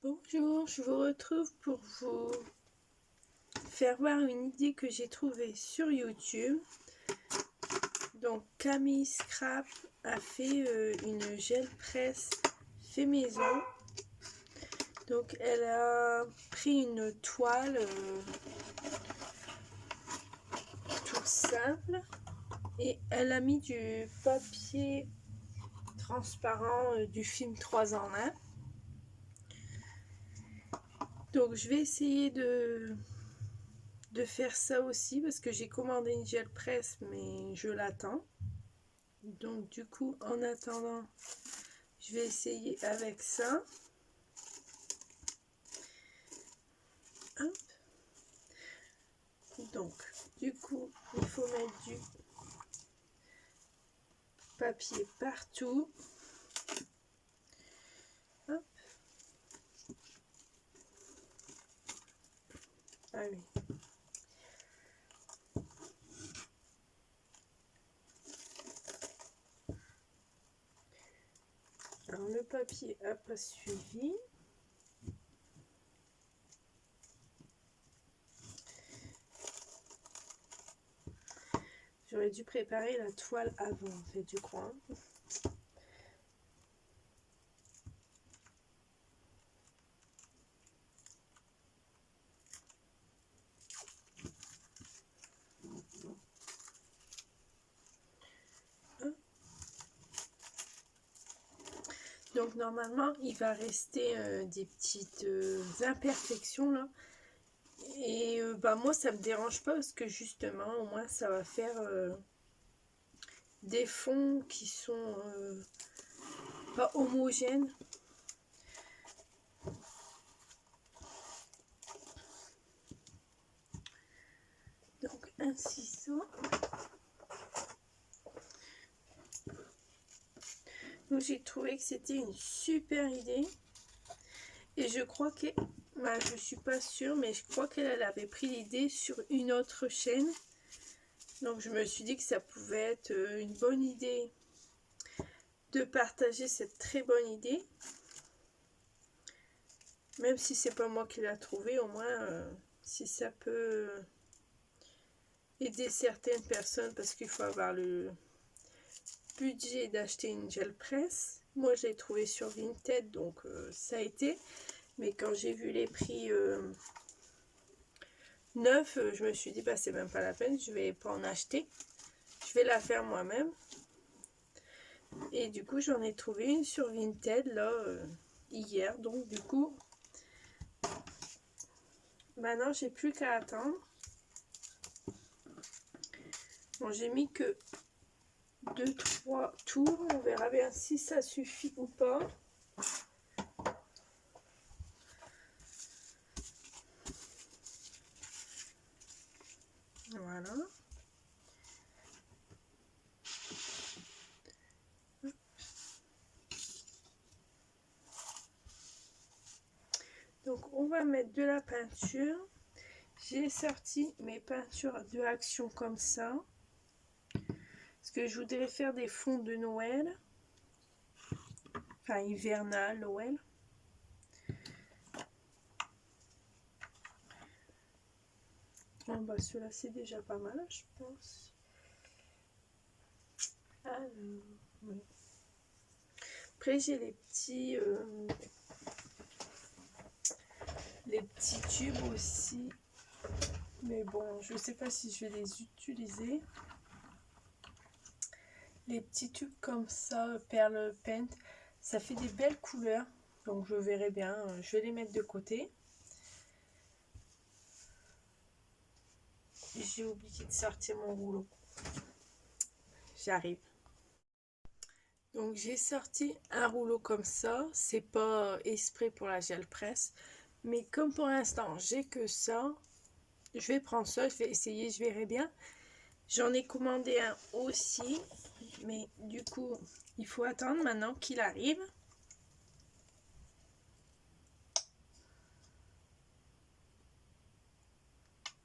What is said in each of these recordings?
Bonjour, je vous retrouve pour vous faire voir une idée que j'ai trouvée sur YouTube. Donc Camille Scrap a fait une gel presse fait maison. Donc elle a pris une toile toute simple et elle a mis du papier transparent du film 3 en 1. Donc je vais essayer de faire ça aussi parce que j'ai commandé une gel presse mais je l'attends. Donc du coup en attendant je vais essayer avec ça. Hop. Donc du coup il faut mettre du papier partout. Hop. Ah oui. Alors le papier n'a pas suivi. J'aurais dû préparer la toile avant en fait, je crois. Donc normalement il va rester des petites imperfections là. Et bah moi ça me dérange pas parce que justement au moins ça va faire des fonds qui sont pas homogènes. Donc un ciseau. Donc j'ai trouvé que c'était une super idée. Et je crois que, bah, je suis pas sûre, mais je crois qu'elle avait pris l'idée sur une autre chaîne. Donc je me suis dit que ça pouvait être une bonne idée de partager cette très bonne idée. Même si c'est pas moi qui l'ai trouvée, au moins si ça peut aider certaines personnes, parce qu'il faut avoir le budget d'acheter une gel presse. Moi je l'ai trouvé sur Vinted, donc ça a été. Mais quand j'ai vu les prix neufs, je me suis dit bah c'est même pas la peine, je vais pas en acheter. Je vais la faire moi-même. Et du coup j'en ai trouvé une sur Vinted là hier. Donc du coup maintenant j'ai plus qu'à attendre. Bon, j'ai mis que 2-3 tours, on verra bien si ça suffit ou pas. Voilà. Donc on va mettre de la peinture. J'ai sorti mes peintures de Action comme ça. Parce que je voudrais faire des fonds de Noël. Enfin hivernal, Noël. Bon bah ceux-là c'est déjà pas mal je pense. Alors, oui. Après j'ai les petits tubes aussi. Mais bon, je sais pas si je vais les utiliser. Les petits tubes comme ça, perle paint, ça fait des belles couleurs. Donc je verrai bien, je vais les mettre de côté. J'ai oublié de sortir mon rouleau. J'arrive. Donc j'ai sorti un rouleau comme ça. C'est pas exprès pour la gel presse. Mais comme pour l'instant j'ai que ça, je vais prendre ça, je vais essayer, je verrai bien. J'en ai commandé un aussi. Mais du coup, il faut attendre maintenant qu'il arrive.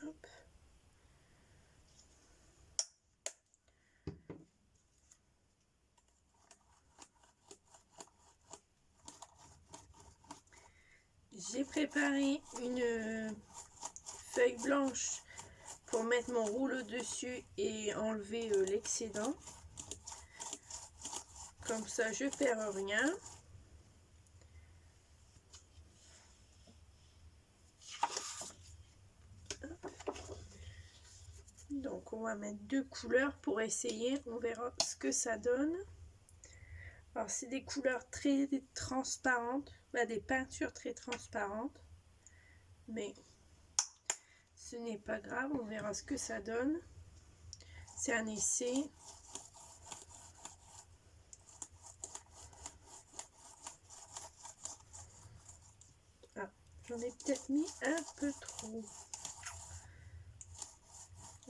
Hop. j'ai préparé une feuille blanche pour mettre mon rouleau dessus et enlever l'excédent. Comme ça, je perds rien. Donc, on va mettre 2 couleurs pour essayer. On verra ce que ça donne. Alors, c'est des couleurs très transparentes, des peintures très transparentes. Mais ce n'est pas grave, on verra ce que ça donne. C'est un essai. Ah, j'en ai peut-être mis un peu trop.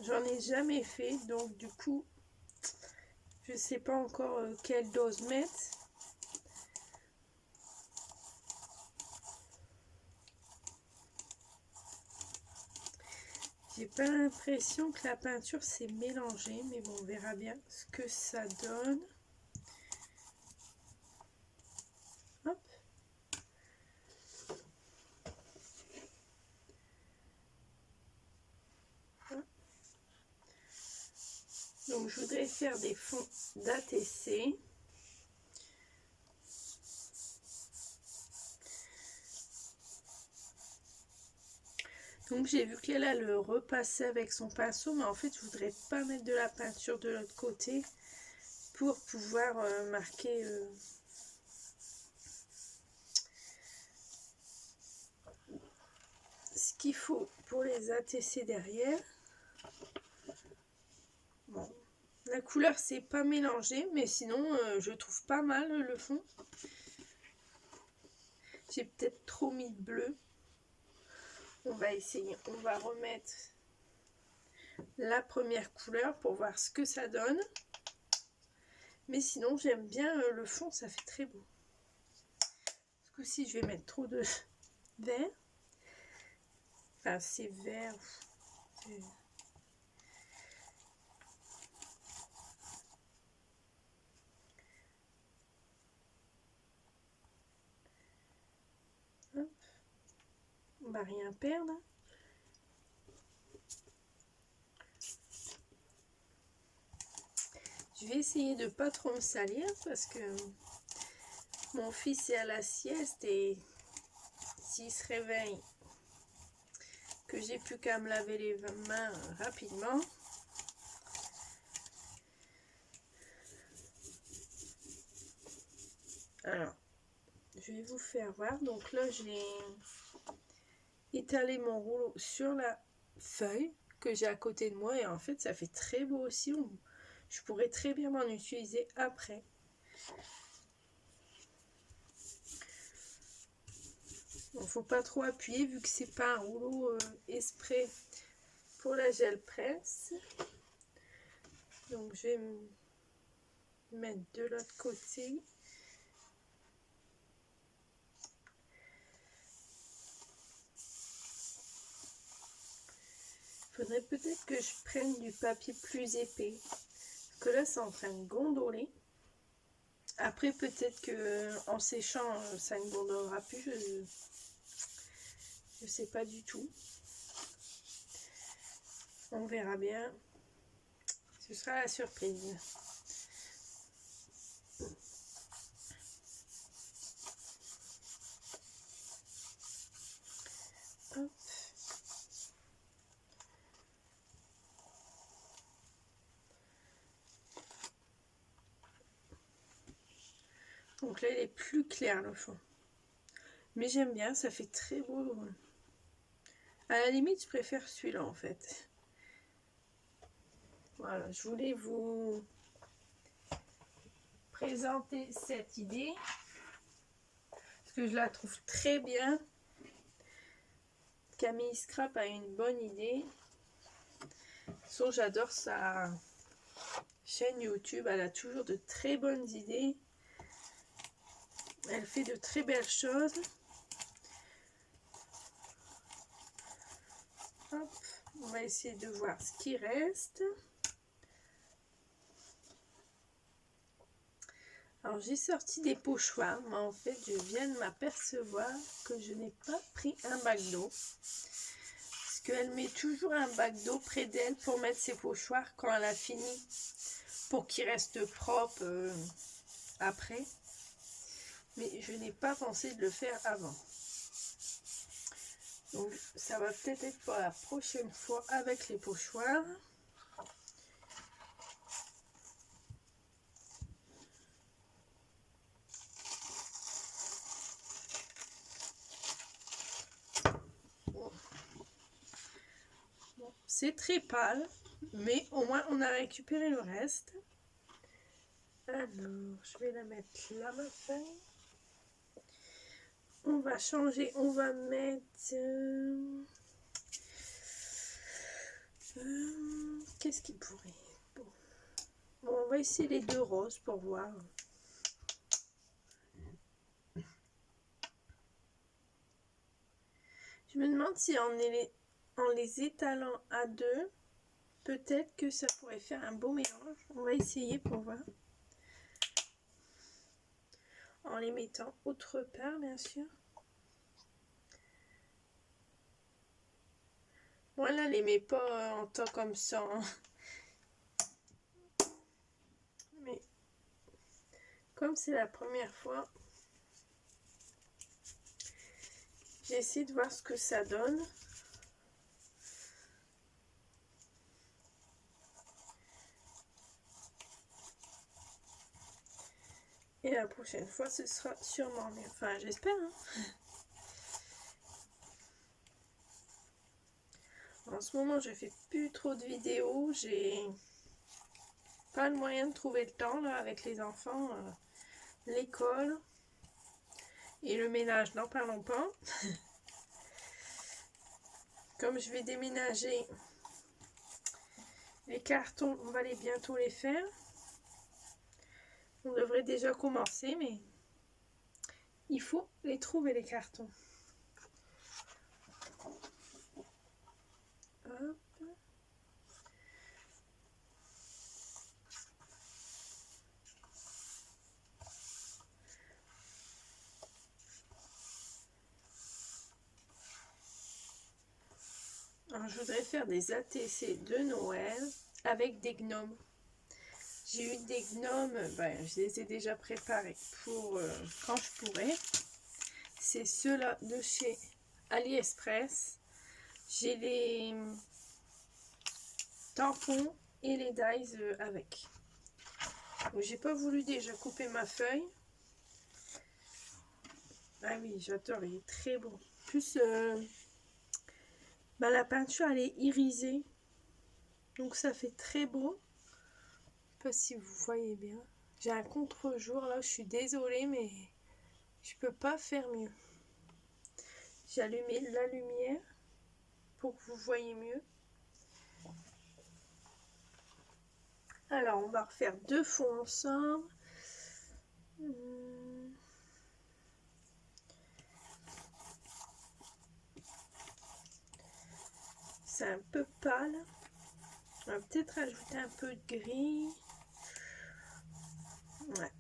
J'en ai jamais fait, donc du coup, je sais pas encore quelle dose mettre. J'ai pas l'impression que la peinture s'est mélangée, mais bon, on verra bien ce que ça donne. Hop. Donc, je voudrais faire des fonds d'ATC. Donc j'ai vu qu'elle a le repassé avec son pinceau, mais en fait je voudrais pas mettre de la peinture de l'autre côté pour pouvoir marquer ce qu'il faut pour les ATC derrière. Bon, la couleur c'est pas mélangé, mais sinon je trouve pas mal le fond. J'ai peut-être trop mis de bleu. On va essayer, on va remettre la première couleur pour voir ce que ça donne. Mais sinon j'aime bien le fond, ça fait très beau. Ce coup-ci je vais mettre trop de vert. Enfin c'est vert. Hop. On va rien perdre. Je vais essayer de pas trop me salir parce que mon fils est à la sieste et s'il se réveille, que j'ai plus qu'à me laver les mains rapidement. Alors, je vais vous faire voir. Donc là, j'ai étalé mon rouleau sur la feuille que j'ai à côté de moi et en fait, ça fait très beau aussi. Je pourrais très bien m'en utiliser après. Il ne faut pas trop appuyer vu que c'est pas un rouleau exprès pour la gel presse. Donc je vais me mettre de l'autre côté. Il faudrait peut-être que je prenne du papier plus épais. Parce que là c'est en train de gondoler. Après peut-être que en séchant ça ne gondolera plus. Je sais pas du tout. On verra bien. Ce sera la surprise. Hop. Donc là il est plus clair le fond. Mais j'aime bien, ça fait très beau. À la limite je préfère celui-là en fait. Voilà, je voulais vous présenter cette idée parce que je la trouve très bien. Camille Scrap a une bonne idée. J'adore sa chaîne YouTube, elle a toujours de très bonnes idées. Elle fait de très belles choses. Hop, on va essayer de voir ce qui reste. Alors j'ai sorti des pochoirs, mais en fait je viens de m'apercevoir que je n'ai pas pris un bac d'eau. Parce qu'elle met toujours un bac d'eau près d'elle pour mettre ses pochoirs quand elle a fini. Pour qu'ils restent propres après. Mais je n'ai pas pensé de le faire avant. Donc ça va peut-être être pour la prochaine fois avec les pochoirs. Bon, c'est très pâle, mais au moins on a récupéré le reste. Alors, je vais la mettre là, ma feuille. On va changer, on va mettre... qu'est-ce qui pourrait... Bon, on va essayer les deux roses pour voir. Je me demande si en les étalant à deux, peut-être que ça pourrait faire un beau mélange. On va essayer pour voir. En les mettant autre part, bien sûr. Moi, là, les mets pas en tas comme ça. Hein. Mais comme c'est la première fois, j'ai essayé de voir ce que ça donne. Et la prochaine fois, ce sera sûrement mieux. Enfin, j'espère. Hein. En ce moment, je fais plus trop de vidéos. J'ai pas le moyen de trouver le temps là, avec les enfants, l'école et le ménage. N'en parlons pas. Comme je vais déménager, les cartons, on va bientôt les faire. On devrait déjà commencer, mais il faut les trouver, les cartons. Hop. Alors, je voudrais faire des ATC de Noël avec des gnomes. J'ai eu des gnomes, ben, je les ai déjà préparés pour quand je pourrai. C'est ceux-là de chez AliExpress. J'ai les tampons et les dies avec. J'ai pas voulu déjà couper ma feuille. Ah oui, j'adore, il est très beau. Plus, ben, la peinture elle est irisée. Donc ça fait très beau. Je sais pas si vous voyez bien. J'ai un contre-jour là, je suis désolée, mais je peux pas faire mieux. J'ai allumé la lumière pour que vous voyez mieux. Alors, on va refaire deux fonds ensemble. C'est un peu pâle. On va peut-être ajouter un peu de gris. Ouais.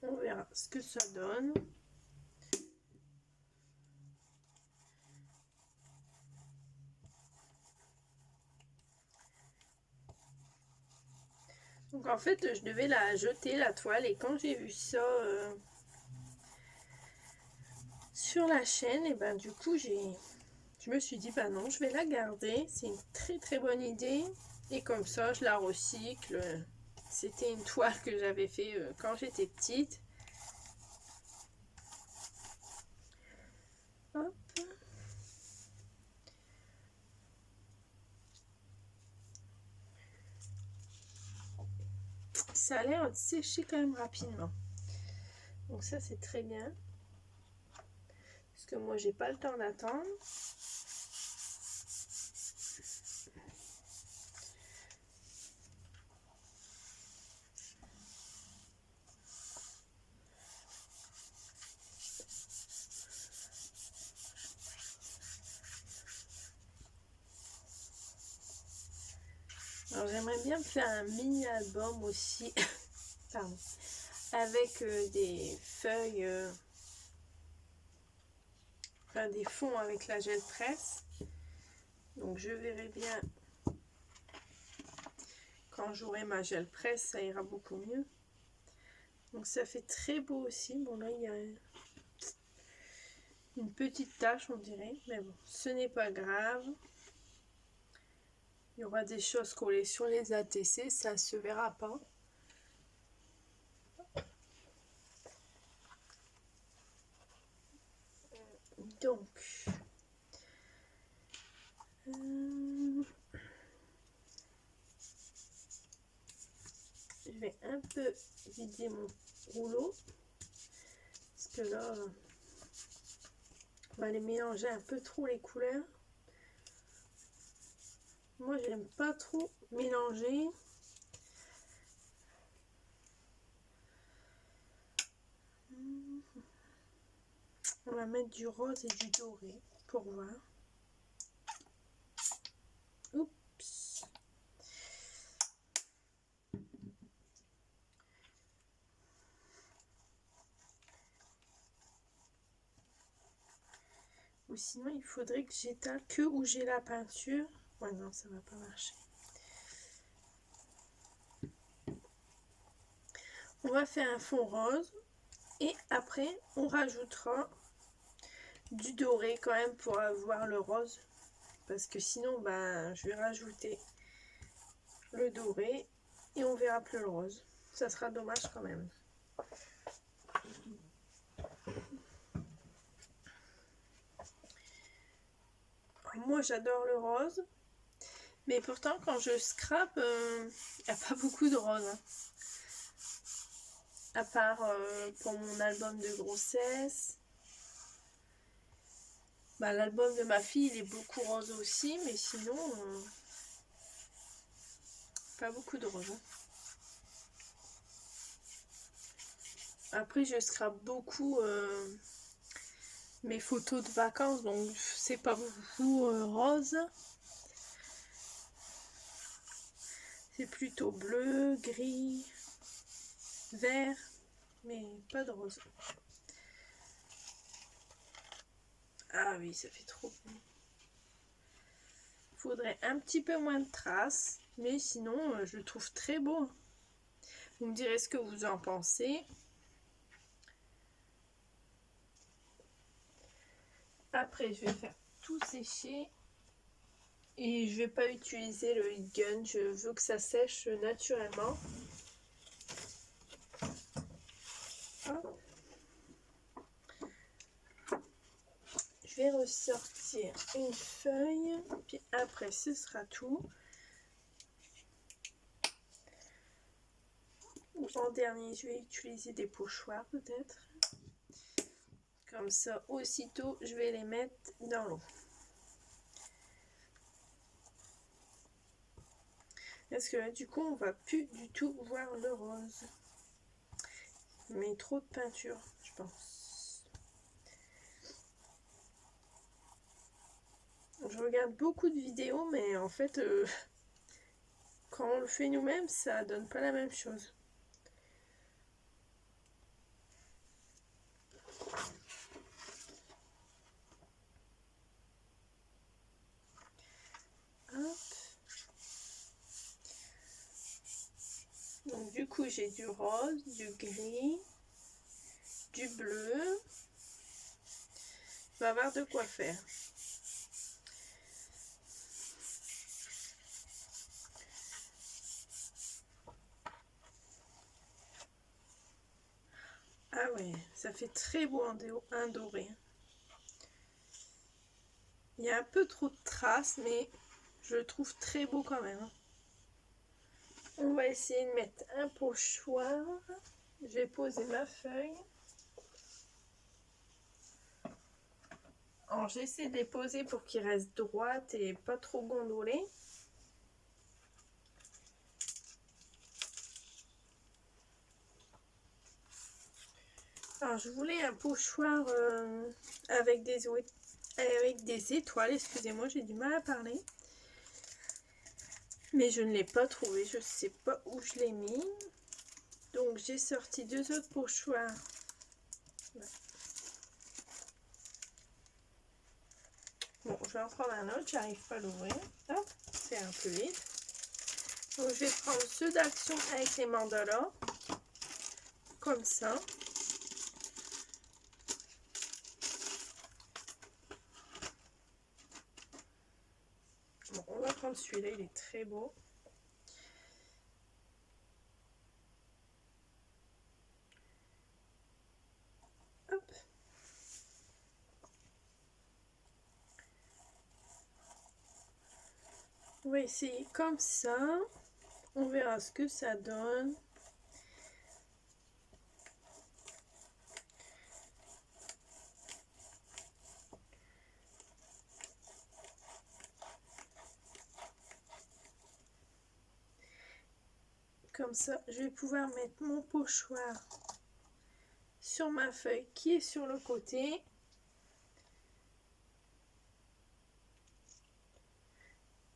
On verra ce que ça donne. Donc en fait, je devais la jeter, la toile, et quand j'ai vu ça sur la chaîne, et ben du coup, je me suis dit, ben non, je vais la garder. C'est une très très bonne idée. Et comme ça, je la recycle. C'était une toile que j'avais fait quand j'étais petite. Hop. Ça a l'air de sécher quand même rapidement. Donc ça, c'est très bien. Parce que moi, j'ai pas le temps d'attendre. Alors j'aimerais bien me faire un mini album aussi, pardon, avec des feuilles, enfin des fonds avec la gel presse. Donc je verrai bien quand j'aurai ma gel presse, ça ira beaucoup mieux. Donc ça fait très beau aussi. Bon là il y a une petite tache on dirait, mais bon ce n'est pas grave. Il y aura des choses collées sur les ATC, ça se verra pas. Donc je vais un peu vider mon rouleau parce que là on va les mélanger un peu trop les couleurs. Moi j'aime pas trop mélanger. On va mettre du rose et du doré pour voir. Oups. Ou sinon il faudrait que j'étale que où j'ai la peinture. Ouais non ça va pas marcher. On va faire un fond rose et après on rajoutera du doré quand même pour avoir le rose. Parce que sinon ben, je vais rajouter le doré et on verra plus le rose. Ça sera dommage quand même. Moi j'adore le rose. Mais pourtant quand je scrape, il n'y a pas beaucoup de rose. Hein. À part pour mon album de grossesse. Bah, l'album de ma fille, il est beaucoup rose aussi, mais sinon, pas beaucoup de rose. Hein. Après, je scrape beaucoup mes photos de vacances, donc c'est pas beaucoup rose. C'est plutôt bleu, gris, vert, mais pas de rose. Ah oui, ça fait trop beau. Faudrait un petit peu moins de traces, mais sinon, je le trouve très beau. Vous me direz ce que vous en pensez. Après, je vais faire tout sécher. Et je vais pas utiliser le heat gun. Je veux que ça sèche naturellement. Hop. Je vais ressortir une feuille. Puis après, ce sera tout. En dernier, je vais utiliser des pochoirs peut-être. Comme ça, aussitôt, je vais les mettre dans l'eau. Parce que là, du coup, on va plus du tout voir le rose. Mais trop de peinture, je pense. Je regarde beaucoup de vidéos, mais en fait, quand on le fait nous-mêmes, ça donne pas la même chose. Donc du coup j'ai du rose, du gris, du bleu. On va avoir de quoi faire. Ah ouais, ça fait très beau un doré. Il y a un peu trop de traces, mais je le trouve très beau quand même. On va essayer de mettre un pochoir. Je vais poser ma feuille. Alors j'essaie de les poser pour qu'ils restent droites et pas trop gondolées. Alors je voulais un pochoir avec des étoiles. Excusez-moi, j'ai du mal à parler. Mais je ne l'ai pas trouvé, je ne sais pas où je l'ai mis. Donc j'ai sorti 2 autres pochoirs. Bon, je vais en prendre un autre, j'arrive pas à l'ouvrir. Hop, c'est un peu vite. Donc je vais prendre ceux d'Action avec les mandalas. Comme ça. Bon, on va prendre celui-là, il est très beau. Hop. On va essayer comme ça. On verra ce que ça donne. Comme ça, je vais pouvoir mettre mon pochoir sur ma feuille qui est sur le côté.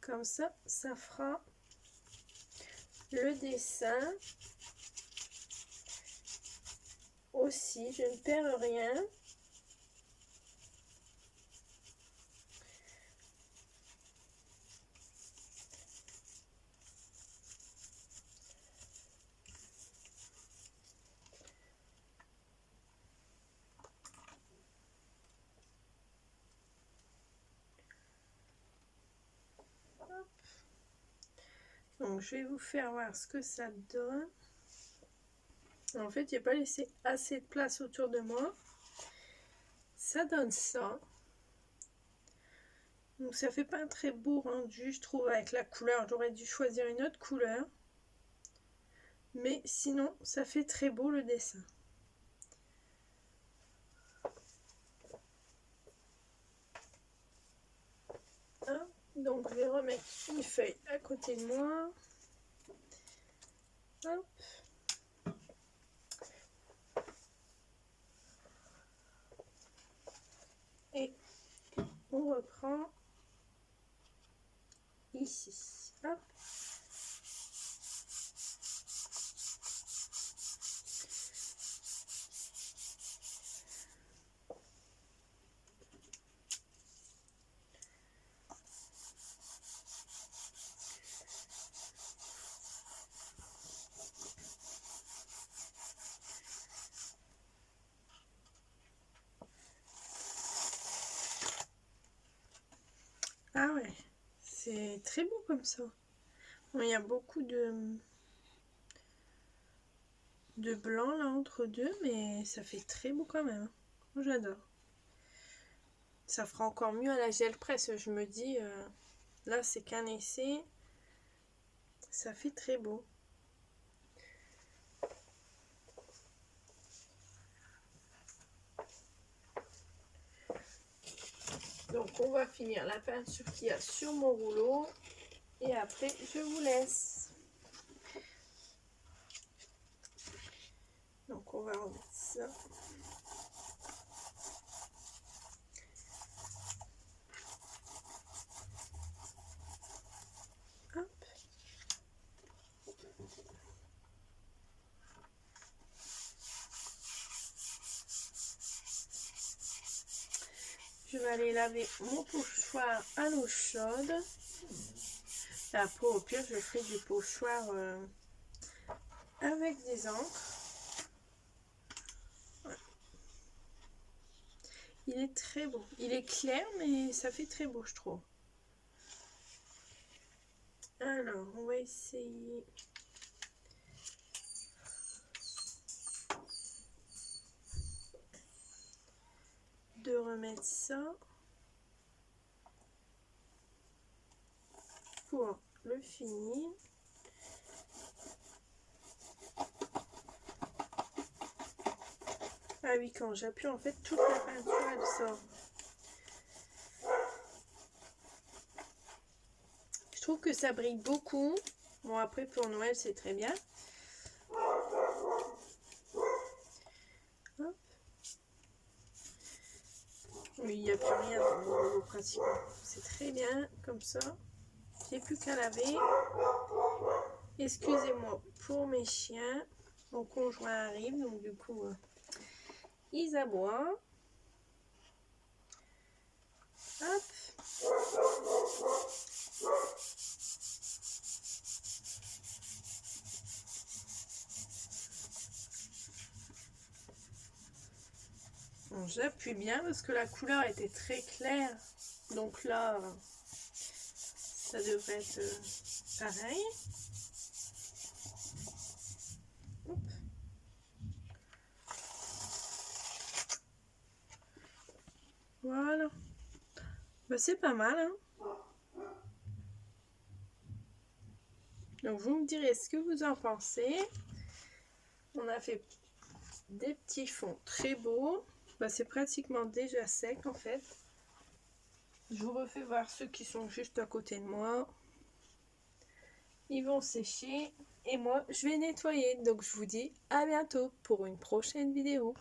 Comme ça, ça fera le dessin. Aussi, je ne perds rien. Hop. Donc, je vais vous faire voir ce que ça donne. En fait, il n'y a pas laissé assez de place autour de moi. Ça donne ça. Donc ça fait pas un très beau rendu, je trouve, avec la couleur. J'aurais dû choisir une autre couleur. Mais sinon, ça fait très beau le dessin. Hein, donc je vais remettre une feuille à côté de moi. Hop. Et on reprend ici. Hop. Ah ouais, c'est très beau comme ça. Bon, il y a beaucoup de blanc là entre deux, mais ça fait très beau quand même. Moi j'adore. Ça fera encore mieux à la gel presse, je me dis. Là c'est qu'un essai. Ça fait très beau. Donc on va finir la peinture qu'il y a sur mon rouleau. Et après je vous laisse. Donc on va remettre ça. Hop. Je vais aller laver mon pochoir à l'eau chaude. Et après au pire je ferai du pochoir avec des encres. Ouais. Il est très beau. Il est clair mais ça fait très beau je trouve. Alors on va essayer. De remettre ça pour le finir. Ah oui, quand j'appuie en fait toute la peinture elle sort. Je trouve que ça brille beaucoup. Bon après pour Noël c'est très bien. Hop. Oui, il n'y a plus rien dans mon rouleau pratiquement. C'est très bien comme ça. J'ai plus qu'à laver. Excusez-moi pour mes chiens. Mon conjoint arrive, donc du coup, ils aboient. Hop. Bon, j'appuie bien parce que la couleur était très claire. Donc là, ça devrait être pareil. Hop. Voilà. Bah, c'est pas mal, hein. Donc vous me direz ce que vous en pensez. On a fait des petits fonds très beaux. Bah, c'est pratiquement déjà sec en fait. Je vous refais voir ceux qui sont juste à côté de moi. Ils vont sécher et moi je vais nettoyer. Donc je vous dis à bientôt pour une prochaine vidéo.